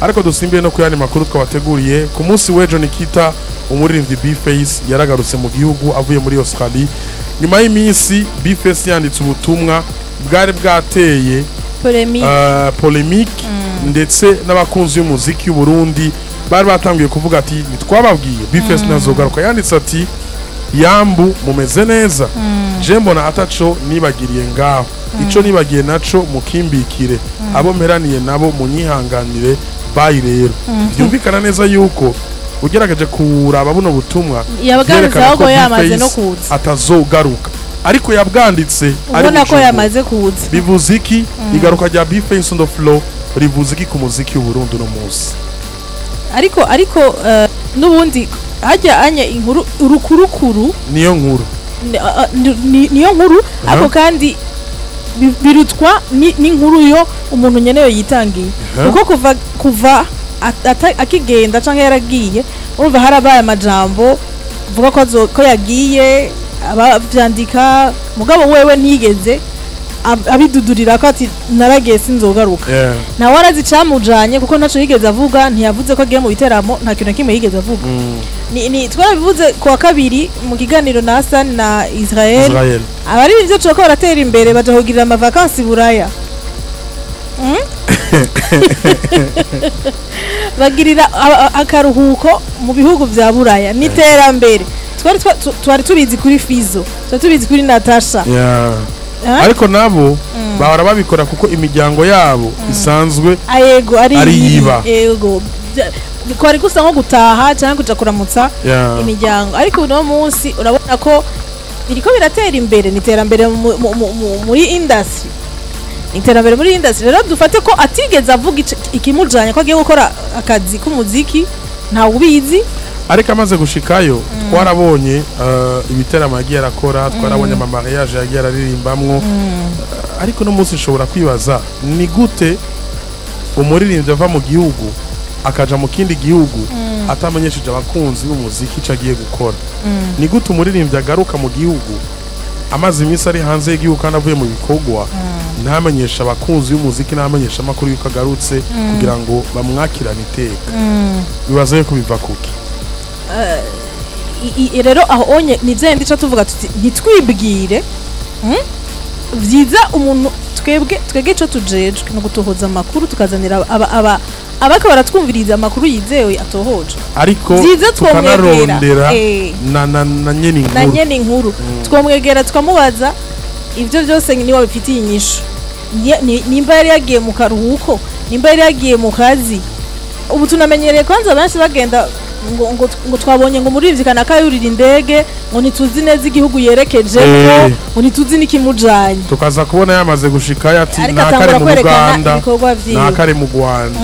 ariko dusimbiye no kuyandi makuru twabateguriye ku munsi w'ejo Nikita umuririmbyi B-Face yaragarutse mu gihugu avuye muri Australia nyuma y'iminsi B-Face yanditse ubutumwa bwari bwateye polemique ndetse n'abakunzi y'umuziki y'u Burundi bari batangiye kuvuga ati nitwababwiye B-Face ntazogaruka yanditse ati yambu mumeze neza je mbona ataco nibagiriye ngaho ico nibagiye naco mukimbikire abo mperaniye nabo munyihanganire bayi rero byumvikana neza yuko ugerageje kuraba buno butumwa yabwanditse aho yamaze no kuza atazogaruka ariko yabwanditse ubona ko yamaze kuza bivuze iki igaruka rya B-Face on the floor rivuze iki ku muziki w'u Burundi no munsi ariko nubundi hajya anya inkuru urukurukuru niyo nkuru ako kandi birutwa n'inkuru yo umuntu nyenewe yitangiye kuko kuva akigenda canke yaragiye urumva harabaye amajambo vuga ko yagiye abavyandika mugabo wewe ntigeze abidudurira ko ati naragiye sinzogaruka nawe arazi camujanye kuko naco yigeze avuga ntiyavuze ko agiye mu biteramo nta kintu kimwe yigeze avuga ni twarabivuze ku wa kabiri mu kiganiro na Hassan na Israel abari ivyo cyo ko baratera imbere baje kugirira ama vacances buraya bagirira akaruhuko mu bihugu vya buraya niterambere twari tubizi kuri Fizo twari tubizi kuri Natasha ariko nabo bahora babikora kuko imiryango yabo isanzwe ari yiba kwari gusa nko gutaha cyangwa kuja kuramutsa imiryango ariko uno munsi urabona ko biriko biratera imbere niterambere muri industry iterambere muri industry rero dufate ko atigeze avuga ikimujanye ko agiye gukora akazi k'umuziki nta ubizi ariko amaze gushikayo twarabonye ibiteramo yagiye arakora twarabonye ama mariage yagiye araririmbamwo ariko no munsi ushobora kwibaza ni gute umuririmbyi ava mu gihugu akaja mu kindi gihugu atamenyesheje abakunzi b'umuziki ico agiye gukora ni gute umuririmbyi agaruka mu gihugu amaze iminsi ari hanze y'igihugu kandi avuye mu bikorwa ntamenyesha abakunzi b'umuziki ntamenyesha amakuru yuko agarutse kugira ngo bamwakirane iteka bibaza yuko biva kuki rero aho onye nivyendi cyo tuvuga tuti ntitwibwire vyiza umuntu twebwe cyo tujejwe no gutohoza amakuru tukazanira abaka baratwumviriza amakuru yizewe atohoje ariko tukanarondera na nyene inkuru twomwegera tukamubaza ivyo byose ni wabifitiye inyisho nimba yari yagiye mu karuhuko nimba yari yagiye mu kazi ubu tunamenyereye kwanza benshi bagenda ngo twabonye ngo muri vyikana kayurira indege ngo nituzi neza igihugu yerekeje ngo nituzi nikimujanye tukaza kubona yamaze gushika yati nakare mu Rwanda nakare mu Rwanda